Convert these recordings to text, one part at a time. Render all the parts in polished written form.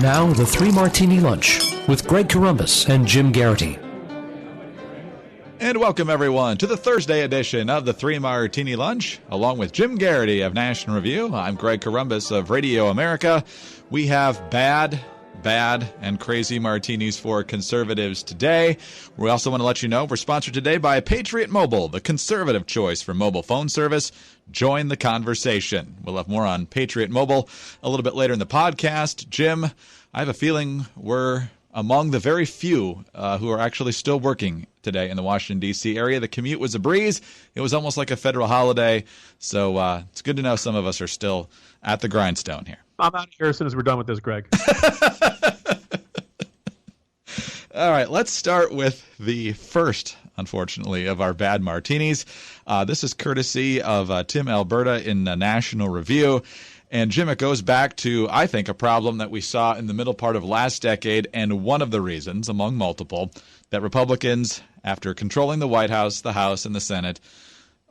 Now, the Three Martini Lunch with Greg Corombos and Jim Garrity. And welcome, everyone, to the Thursday edition of the Three Martini Lunch, along with Jim Garrity of National Review. I'm Greg Corombos of Radio America. We have bad, and crazy martinis for conservatives today. We also want to let you know we're sponsored today by Patriot Mobile, the conservative choice for mobile phone service. Join the conversation. We'll have more on Patriot Mobile a little bit later in the podcast. Jim, I have a feeling we're among the very few who are actually still working today in the Washington, D.C. area. The commute was a breeze. It was almost like a federal holiday. So it's good to know some of us are still at the grindstone here. I'm out of here as soon as we're done with this, Greg. All right, let's start with the first, unfortunately, of our bad martinis. This is courtesy of Tim Alberta in the National Review. And, Jim, it goes back to, I think, a problem that we saw in the middle part of last decade, and one of the reasons, among multiple, that Republicans, after controlling the White House, the House, and the Senate,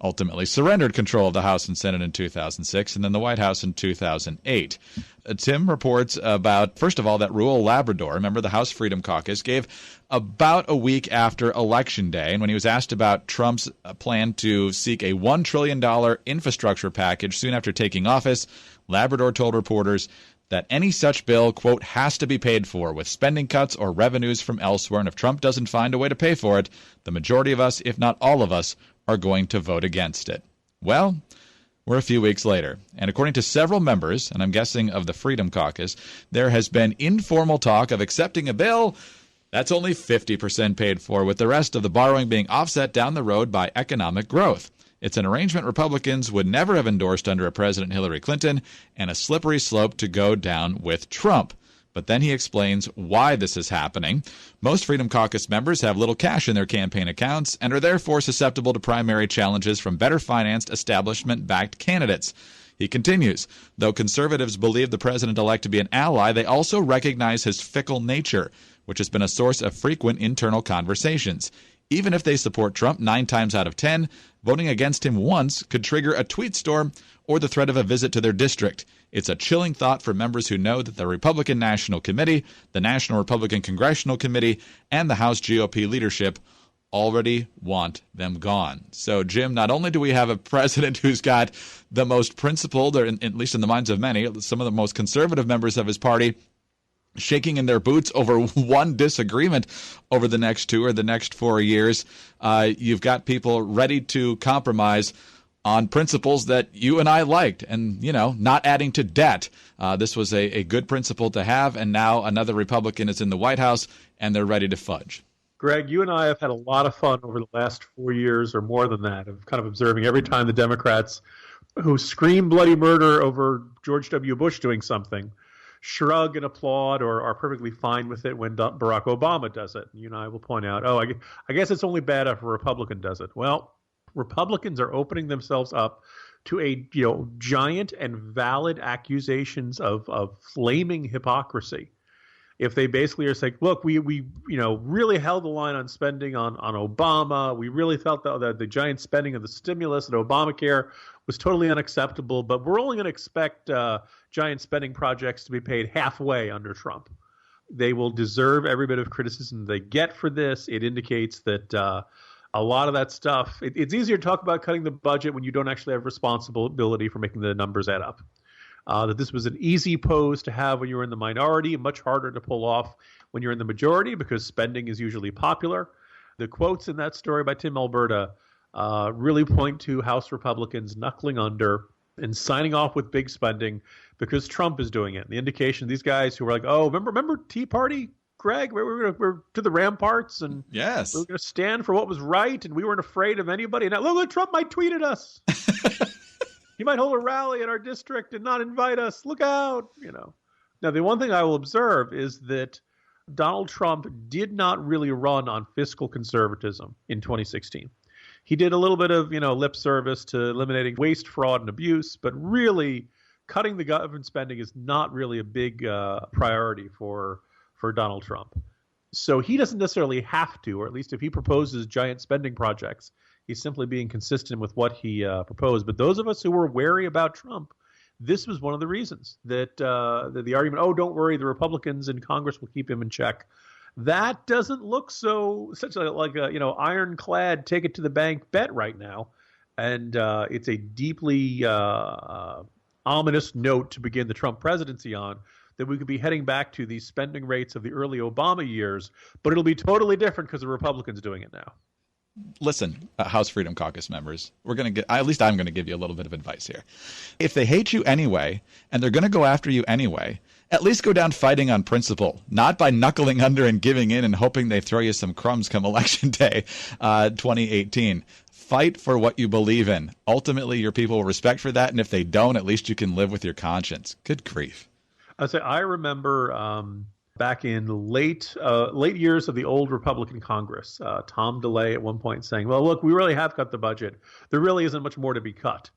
ultimately surrendered control of the House and Senate in 2006, and then the White House in 2008. Tim reports about, first of all, that rural Labrador, remember the House Freedom Caucus, gave about a week after Election Day, and when he was asked about Trump's plan to seek a $1 trillion infrastructure package soon after taking office, Labrador told reporters that any such bill, quote, has to be paid for with spending cuts or revenues from elsewhere, and if Trump doesn't find a way to pay for it, the majority of us, if not all of us, are going to vote against it. Well, we're a few weeks later, and according to several members, and I'm guessing of the Freedom Caucus, there has been informal talk of accepting a bill that's only 50% paid for, with the rest of the borrowing being offset down the road by economic growth. It's an arrangement Republicans would never have endorsed under a President Hillary Clinton, and a slippery slope to go down with Trump. But then he explains why this is happening. Most Freedom Caucus members have little cash in their campaign accounts and are therefore susceptible to primary challenges from better-financed, establishment-backed candidates. He continues, though conservatives believe the president-elect to be an ally, they also recognize his fickle nature, which has been a source of frequent internal conversations. Even if they support Trump 9 times out of 10, voting against him once could trigger a tweet storm or the threat of a visit to their district. It's a chilling thought for members who know that the Republican National Committee, the National Republican Congressional Committee, and the House GOP leadership already want them gone. So, Jim, not only do we have a president who's got the most principled, or at least in the minds of many, some of the most conservative members of his party, shaking in their boots over one disagreement over the next 2 or the next 4 years, you've got people ready to compromise on principles that you and I liked, and, not adding to debt. This was a good principle to have, and now another Republican is in the White House, and they're ready to fudge. Greg, you and I have had a lot of fun over the last 4 years or more than that of kind of observing every time the Democrats who scream bloody murder over George W. Bush doing something shrug and applaud or are perfectly fine with it when Barack Obama does it. You and I will point out, I guess it's only bad if a Republican does it. Well, Republicans are opening themselves up to a giant and valid accusations of flaming hypocrisy. If they basically are saying, look, we really held the line on spending on Obama. We really felt that the giant spending of the stimulus and Obamacare was totally unacceptable, but we're only going to expect giant spending projects to be paid halfway under Trump. They will deserve every bit of criticism they get for this. It indicates that a lot of that stuff, it's easier to talk about cutting the budget when you don't actually have responsibility for making the numbers add up. That this was an easy pose to have when you were in the minority, much harder to pull off when you're in the majority because spending is usually popular. The quotes in that story by Tim Alberta really point to House Republicans knuckling under and signing off with big spending because Trump is doing it. The indication, these guys who were like, oh, remember Tea Party? Greg, we're to the ramparts, and yes, we were going to stand for what was right, and we weren't afraid of anybody. And now, look, Trump might tweet at us. He might hold a rally in our district and not invite us. Look out, Now, the one thing I will observe is that Donald Trump did not really run on fiscal conservatism in 2016. He did a little bit of, lip service to eliminating waste, fraud, and abuse, but really cutting the government spending is not really a big priority for Donald Trump. So he doesn't necessarily have to, or at least if he proposes giant spending projects, he's simply being consistent with what he proposed. But those of us who were wary about Trump, this was one of the reasons that the argument, oh, don't worry, the Republicans in Congress will keep him in check. That doesn't look such like a ironclad, take it to the bank bet right now, and it's a deeply ominous note to begin the Trump presidency on, that we could be heading back to the spending rates of the early Obama years, but it'll be totally different because the Republicans doing it now. Listen, House Freedom Caucus members, at least I'm going to give you a little bit of advice here. If they hate you anyway, and they're going to go after you anyway, at least go down fighting on principle, not by knuckling under and giving in and hoping they throw you some crumbs come Election Day 2018. Fight for what you believe in. Ultimately, your people will respect for that, and if they don't, at least you can live with your conscience. Good grief. I remember back in late years of the old Republican Congress, Tom DeLay at one point saying, well, look, we really have cut the budget. There really isn't much more to be cut.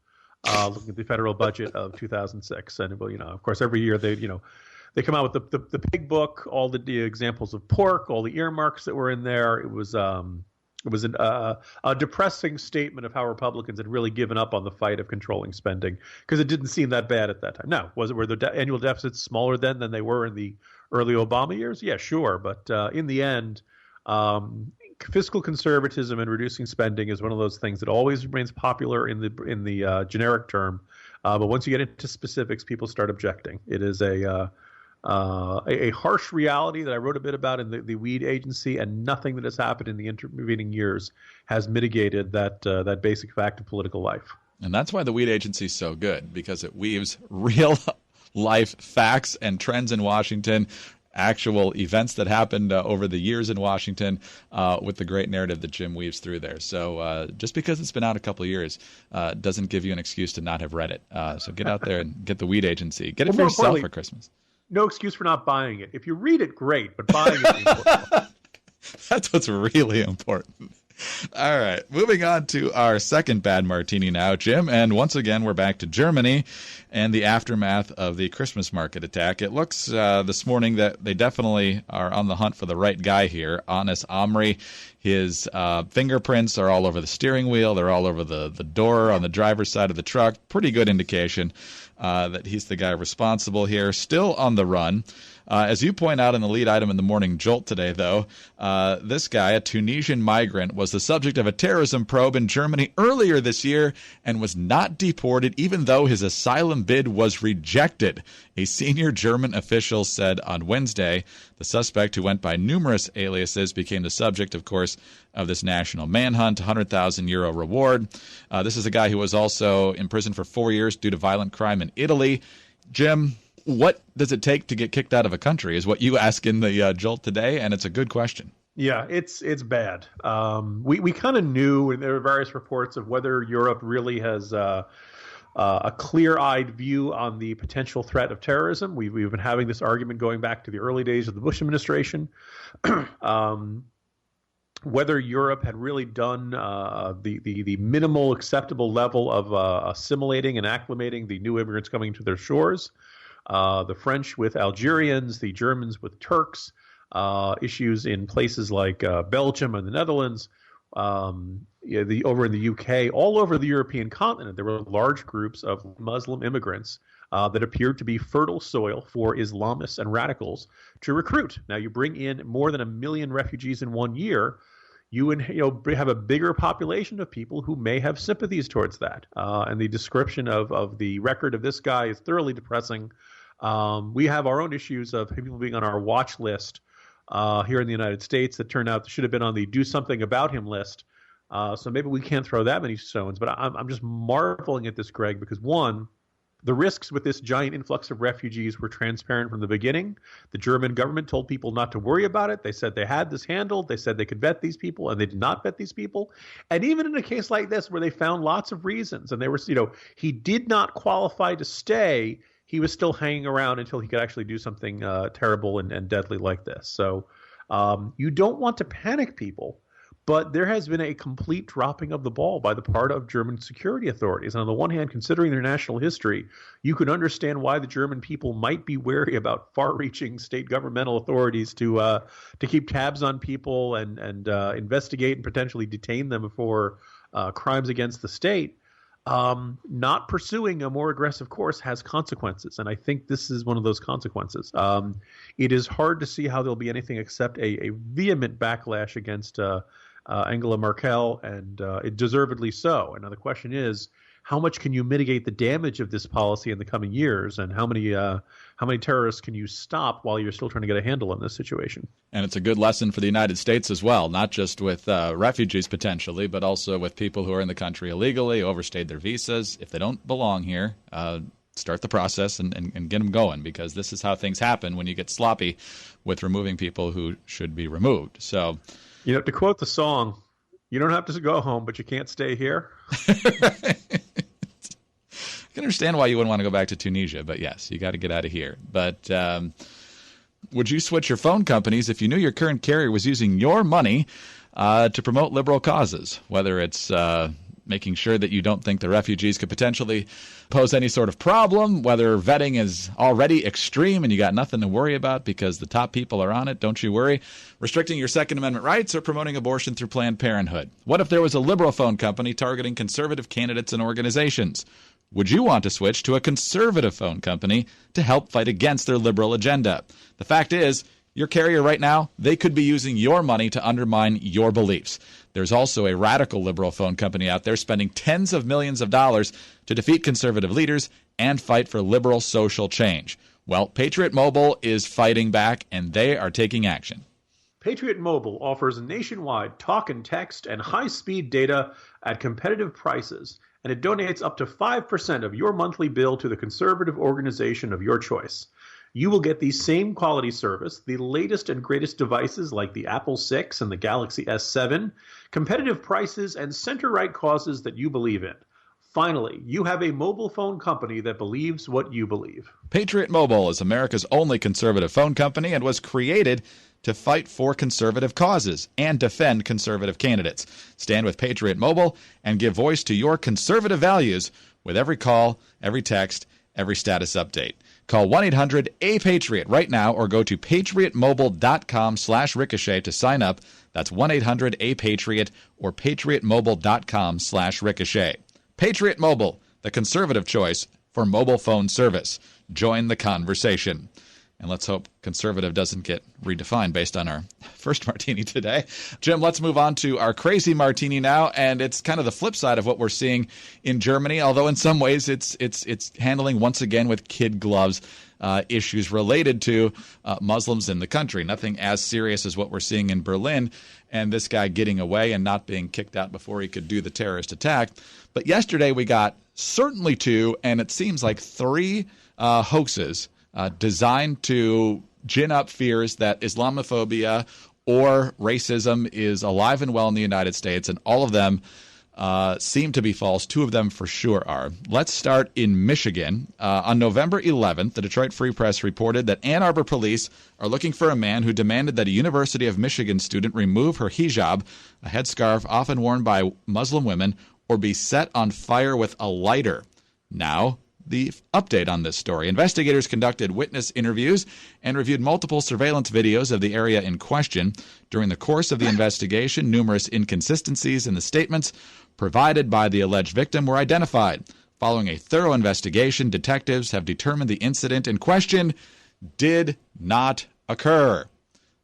Looking at the federal budget of 2006. And, of course, every year they come out with the pig book, all the examples of pork, all the earmarks that were in there. It was a depressing statement of how Republicans had really given up on the fight of controlling spending, because it didn't seem that bad at that time. Now, were the annual deficits smaller then than they were in the early Obama years? Yeah, sure. But in the end, fiscal conservatism and reducing spending is one of those things that always remains popular in the generic term. But once you get into specifics, people start objecting. It is a harsh reality that I wrote a bit about in the Weed Agency, and nothing that has happened in the intervening years has mitigated that basic fact of political life. And that's why the Weed Agency is so good, because it weaves real life facts and trends in Washington, actual events that happened over the years in Washington, with the great narrative that Jim weaves through there. So just because it's been out a couple of years doesn't give you an excuse to not have read it. So get out there and get the Weed Agency. Get it for yourself for Christmas. No excuse for not buying it. If you read it, great, but buying it is important. That's what's really important. All right, moving on to our second bad martini now, Jim. And once again, we're back to Germany and the aftermath of the Christmas market attack. It looks this morning that they definitely are on the hunt for the right guy here, Anis Amri. His fingerprints are all over the steering wheel. They're all over the door on the driver's side of the truck. Pretty good indication that he's the guy responsible here. Still on the run. As you point out in the lead item in the Morning Jolt today, though, this guy, a Tunisian migrant, was the subject of a terrorism probe in Germany earlier this year and was not deported, even though his asylum bid was rejected. A senior German official said on Wednesday. The suspect, who went by numerous aliases, became the subject, of course, of this national manhunt, €100,000 reward. This is a guy who was also imprisoned for 4 years due to violent crime in Italy. Jim, what does it take to get kicked out of a country is what you ask in the Jolt today, and it's a good question. Yeah, it's bad. We kind of knew, and there were various reports of whether Europe really has a clear-eyed view on the potential threat of terrorism. We've been having this argument going back to the early days of the Bush administration. Whether Europe had really done the minimal acceptable level of assimilating and acclimating the new immigrants coming to their shores. The French with Algerians, the Germans with Turks, issues in places like Belgium and the Netherlands, over in the UK, all over the European continent, there were large groups of Muslim immigrants that appeared to be fertile soil for Islamists and radicals to recruit. Now, you bring in more than 1 million refugees in 1 year, you have a bigger population of people who may have sympathies towards that. And the description of the record of this guy is thoroughly depressing. We have our own issues of people being on our watch list here in the United States that turned out should have been on the do something about him list. So maybe we can't throw that many stones. But I'm just marveling at this, Greg, because one, the risks with this giant influx of refugees were transparent from the beginning. The German government told people not to worry about it. They said they had this handled. They said they could vet these people, and they did not vet these people. And even in a case like this, where they found lots of reasons, and they were, he did not qualify to stay, he was still hanging around until he could actually do something terrible and deadly like this. So you don't want to panic people, but there has been a complete dropping of the ball by the part of German security authorities. And on the one hand, considering their national history, you could understand why the German people might be wary about far-reaching state governmental authorities to keep tabs on people and investigate and potentially detain them for crimes against the state. Not pursuing a more aggressive course has consequences, and I think this is one of those consequences. It is hard to see how there'll be anything except a vehement backlash against Angela Merkel, and it deservedly so. And now the question is, how much can you mitigate the damage of this policy in the coming years, and how many terrorists can you stop while you're still trying to get a handle on this situation? And it's a good lesson for the United States as well, not just with refugees potentially, but also with people who are in the country illegally, overstayed their visas. If they don't belong here, start the process and get them going, because this is how things happen when you get sloppy with removing people who should be removed. So, to quote the song, you don't have to go home, but you can't stay here. I can understand why you wouldn't want to go back to Tunisia, but yes, you got to get out of here. But would you switch your phone companies if you knew your current carrier was using your money to promote liberal causes, whether it's making sure that you don't think the refugees could potentially pose any sort of problem, whether vetting is already extreme and you got nothing to worry about because the top people are on it, don't you worry, restricting your Second Amendment rights, or promoting abortion through Planned Parenthood? What if there was a liberal phone company targeting conservative candidates and organizations? Would you want to switch to a conservative phone company to help fight against their liberal agenda? The fact is, your carrier right now, they could be using your money to undermine your beliefs. There's also a radical liberal phone company out there spending tens of millions of dollars to defeat conservative leaders and fight for liberal social change. Well, Patriot Mobile is fighting back, and they are taking action. Patriot Mobile offers nationwide talk and text and high-speed data at competitive prices, and it donates up to 5% of your monthly bill to the conservative organization of your choice. You will get the same quality service, the latest and greatest devices like the Apple 6 and the Galaxy S7, competitive prices, and center-right causes that you believe in. Finally, you have a mobile phone company that believes what you believe. Patriot Mobile is America's only conservative phone company and was created to fight for conservative causes and defend conservative candidates. Stand with Patriot Mobile and give voice to your conservative values with every call, every text, every status update. Call 1-800-A-PATRIOT right now, or go to patriotmobile.com/ricochet to sign up. That's 1-800-A-PATRIOT or patriotmobile.com/ricochet. Patriot Mobile, the conservative choice for mobile phone service. Join the conversation. And let's hope conservative doesn't get redefined based on our first martini today. Jim, let's move on to our crazy martini now, and it's kind of the flip side of what we're seeing in Germany, although in some ways it's handling once again with kid gloves issues related to Muslims in the country. Nothing as serious as what we're seeing in Berlin and this guy getting away and not being kicked out before he could do the terrorist attack. But yesterday we got certainly two, and it seems like three hoaxes designed to gin up fears that Islamophobia or racism is alive and well in the United States, and all of them seem to be false. Two of them for sure are. Let's start in Michigan. On November 11th, the Detroit Free Press reported that Ann Arbor police are looking for a man who demanded that a University of Michigan student remove her hijab, a headscarf often worn by Muslim women, or be set on fire with a lighter. Now, the update on this story. Investigators conducted witness interviews and reviewed multiple surveillance videos of the area in question. During the course of the investigation, numerous inconsistencies in the statements provided by the alleged victim were identified. Following a thorough investigation, detectives have determined the incident in question did not occur.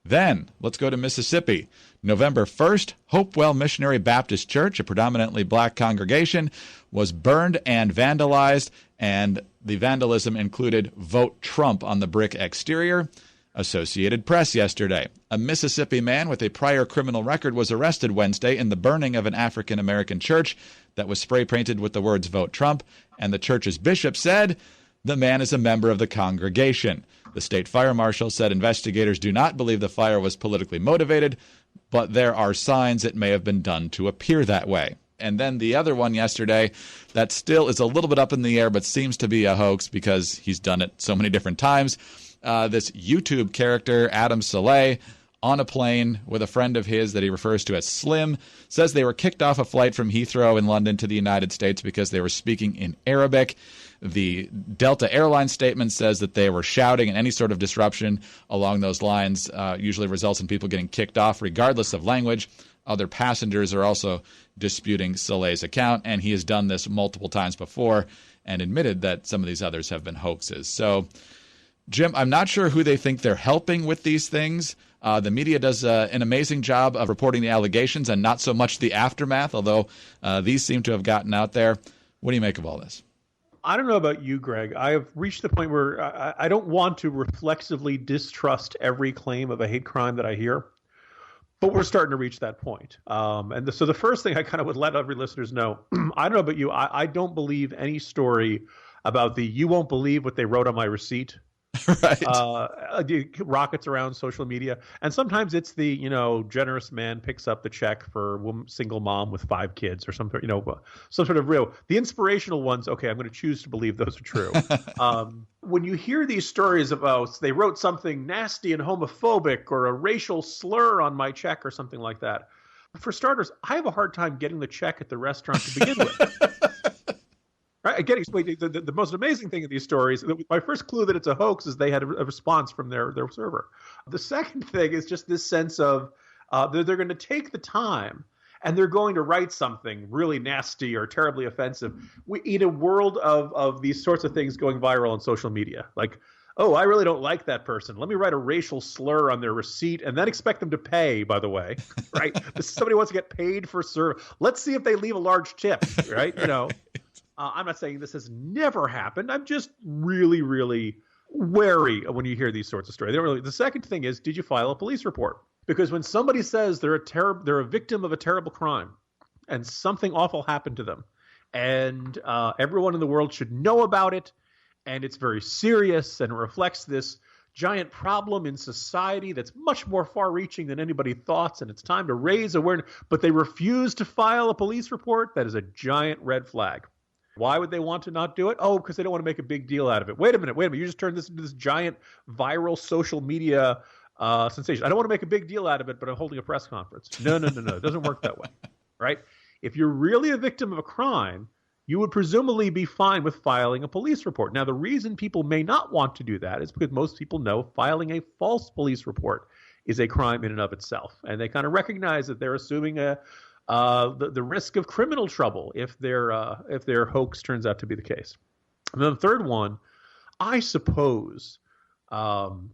Then, let's go to Mississippi. November 1st, Hopewell Missionary Baptist Church, a predominantly black congregation, was burned and vandalized, and the vandalism included "Vote Trump" on the brick exterior. Associated Press yesterday. A Mississippi man with a prior criminal record was arrested Wednesday in the burning of an African-American church that was spray-painted with the words "Vote Trump," and the church's bishop said the man is a member of the congregation. The state fire marshal said investigators do not believe the fire was politically motivated, but there are signs it may have been done to appear that way. And then the other one yesterday that still is a little bit up in the air but seems to be a hoax because he's done it so many different times. This YouTube character, Adam Saleh, on a plane with a friend of his that he refers to as Slim, says they were kicked off a flight from Heathrow in London to the United States because they were speaking in Arabic. The Delta Airlines statement says that they were shouting, and any sort of disruption along those lines usually results in people getting kicked off regardless of language. other passengers are also disputing Soleil's account, and he has done this multiple times before and admitted that some of these others have been hoaxes. So, Jim, I'm not sure who they think they're helping with these things. The media does an amazing job of reporting the allegations and not so much the aftermath, although these seem to have gotten out there. What do you make of all this? I don't know about you, Greg. I have reached the point where I don't want to reflexively distrust every claim of a hate crime that I hear, but we're starting to reach that point. So the first thing I kind of would let every listeners know, I don't know about you, I don't believe any story about you won't believe what they wrote on my receipt. Right. Rockets around social media, and sometimes it's the generous man picks up the check for single mom with 5 kids or something, some sort of real. The inspirational ones, okay, I'm going to choose to believe those are true. When you hear these stories about they wrote something nasty and homophobic or a racial slur on my check or something like that, for starters, I have a hard time getting the check at the restaurant to begin with. Right. Again, the most amazing thing in these stories, my first clue that it's a hoax is they had a response from their server. The second thing is just this sense of they're going to take the time and they're going to write something really nasty or terribly offensive. In a world of these sorts of things going viral on social media, like, oh, I really don't like that person. Let me write a racial slur on their receipt and then expect them to pay, by the way. Right. Somebody wants to get paid for service. Let's see if they leave a large tip. Right. I'm not saying this has never happened. I'm just really, really wary when you hear these sorts of stories. The second thing is, did you file a police report? Because when somebody says they're a victim of a terrible crime and something awful happened to them, and everyone in the world should know about it, and it's very serious and reflects this giant problem in society that's much more far-reaching than anybody thought, and it's time to raise awareness, but they refuse to file a police report, that is a giant red flag. Why would they want to not do it? Oh, because they don't want to make a big deal out of it. Wait a minute. You just turned this into this giant viral social media sensation. I don't want to make a big deal out of it, but I'm holding a press conference. No. It doesn't work that way, right? If you're really a victim of a crime, you would presumably be fine with filing a police report. Now, the reason people may not want to do that is because most people know filing a false police report is a crime in and of itself. And they kind of recognize that they're assuming the risk of criminal trouble if their hoax turns out to be the case. And then the third one, I suppose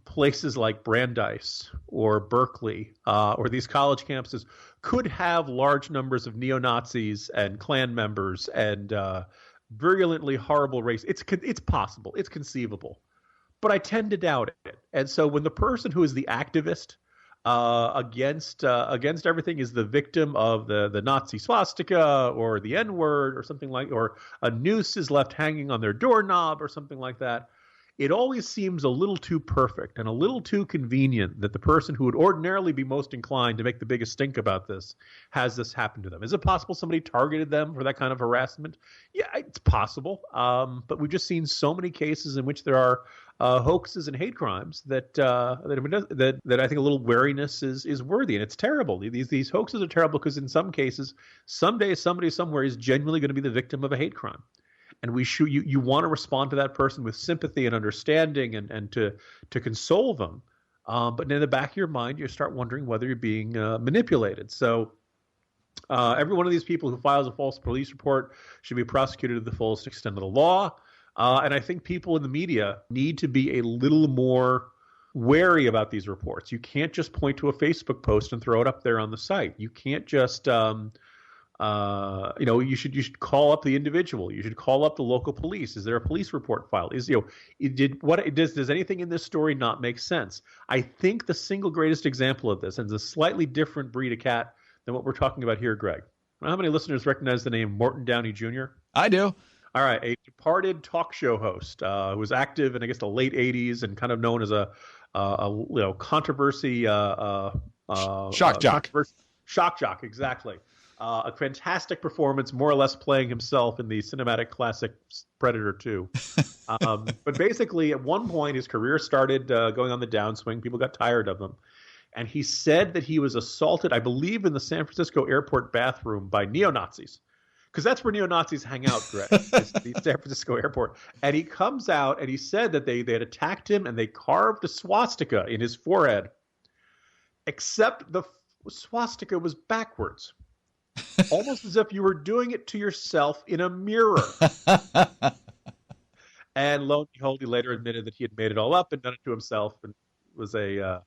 places like Brandeis or Berkeley or these college campuses could have large numbers of neo-Nazis and Klan members and virulently horrible race. It's possible. It's conceivable. But I tend to doubt it. And so when the person who is the activist against everything is the victim of the Nazi swastika or the N-word or something or a noose is left hanging on their doorknob or something like that, it always seems a little too perfect and a little too convenient that the person who would ordinarily be most inclined to make the biggest stink about this has this happen to them. Is it possible somebody targeted them for that kind of harassment? Yeah, it's possible. But we've just seen so many cases in which there are hoaxes and hate crimes that I think a little wariness is worthy, and it's terrible. These hoaxes are terrible because in some cases, someday somebody somewhere is genuinely going to be the victim of a hate crime. And you want to respond to that person with sympathy and understanding and to console them. But in the back of your mind, you start wondering whether you're being manipulated. So every one of these people who files a false police report should be prosecuted to the fullest extent of the law. And I think people in the media need to be a little more wary about these reports. You can't just point to a Facebook post and throw it up there on the site. You can't just you should call up the individual. You should call up the local police. Is there a police report filed? Does anything in this story not make sense? I think the single greatest example of this, and it's a slightly different breed of cat than what we're talking about here, Greg. How many listeners recognize the name Morton Downey Jr.? I do. All right, a departed talk show host who was active in, I guess, the late '80s and kind of known as a controversy shock jock. Shock jock, exactly. A fantastic performance, more or less playing himself in the cinematic classic Predator 2. But basically, at one point, his career started going on the downswing. People got tired of him. And he said that he was assaulted, I believe, in the San Francisco airport bathroom by neo-Nazis. Because that's where neo-Nazis hang out, Greg, is the San Francisco airport. And he comes out and he said that they had attacked him and they carved a swastika in his forehead. Except swastika was backwards, almost as if you were doing it to yourself in a mirror. And lo and behold, he later admitted that he had made it all up and done it to himself, and was a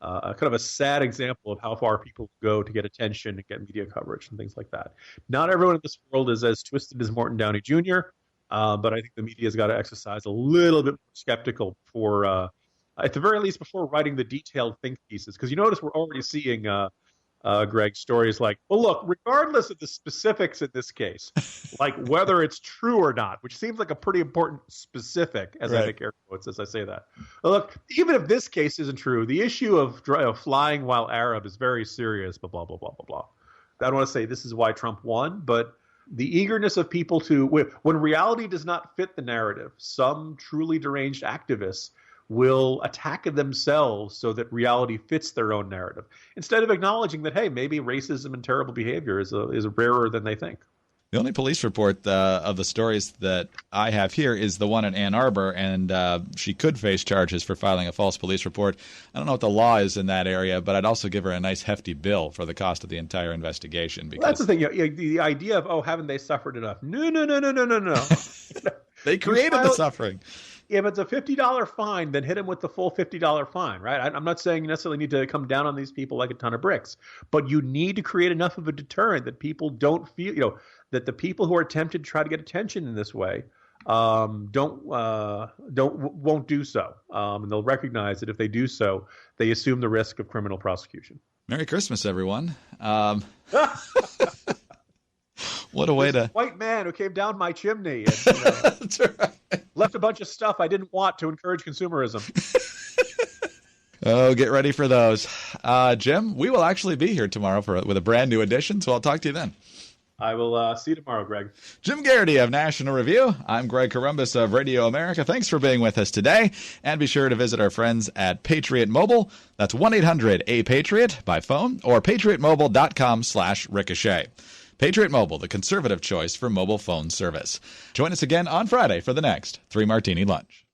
kind of a sad example of how far people go to get attention and get media coverage and things like that. Not everyone in this world is as twisted as Morton Downey Jr., but I think the media's got to exercise a little bit more skeptical for, at the very least, before writing the detailed think pieces. Because you notice we're already seeing, Greg, stories like, well, look, regardless of the specifics in this case, like whether it's true or not, which seems like a pretty important specific, as I make air quotes as I say that. Well, look, even if this case isn't true, the issue of flying while Arab is very serious, blah, blah, blah, blah, blah, blah. I don't want to say this is why Trump won, but the eagerness of people to, when reality does not fit the narrative, some truly deranged activists will attack themselves so that reality fits their own narrative, instead of acknowledging that, hey, maybe racism and terrible behavior is rarer than they think. The only police report of the stories that I have here is the one in Ann Arbor, and she could face charges for filing a false police report. I don't know what the law is in that area, but I'd also give her a nice hefty bill for the cost of the entire investigation. Because that's the thing. The idea of, haven't they suffered enough? No. They created the suffering. If it's a $50 fine, then hit them with the full $50 fine, right? I'm not saying you necessarily need to come down on these people like a ton of bricks, but you need to create enough of a deterrent that people don't feel, that the people who are tempted to try to get attention in this way won't do so, and they'll recognize that if they do so, they assume the risk of criminal prosecution. Merry Christmas, everyone. What a way to... white man who came down my chimney and That's right. left a bunch of stuff I didn't want to encourage consumerism. Oh, get ready for those. Jim, we will actually be here tomorrow with a brand new edition, so I'll talk to you then. I will see you tomorrow, Greg. Jim Garrity of National Review. I'm Greg Corombos of Radio America. Thanks for being with us today. And be sure to visit our friends at Patriot Mobile. That's 1-800-A-PATRIOT by phone or patriotmobile.com/ricochet. Patriot Mobile, the conservative choice for mobile phone service. Join us again on Friday for the next 3 Martini Lunch.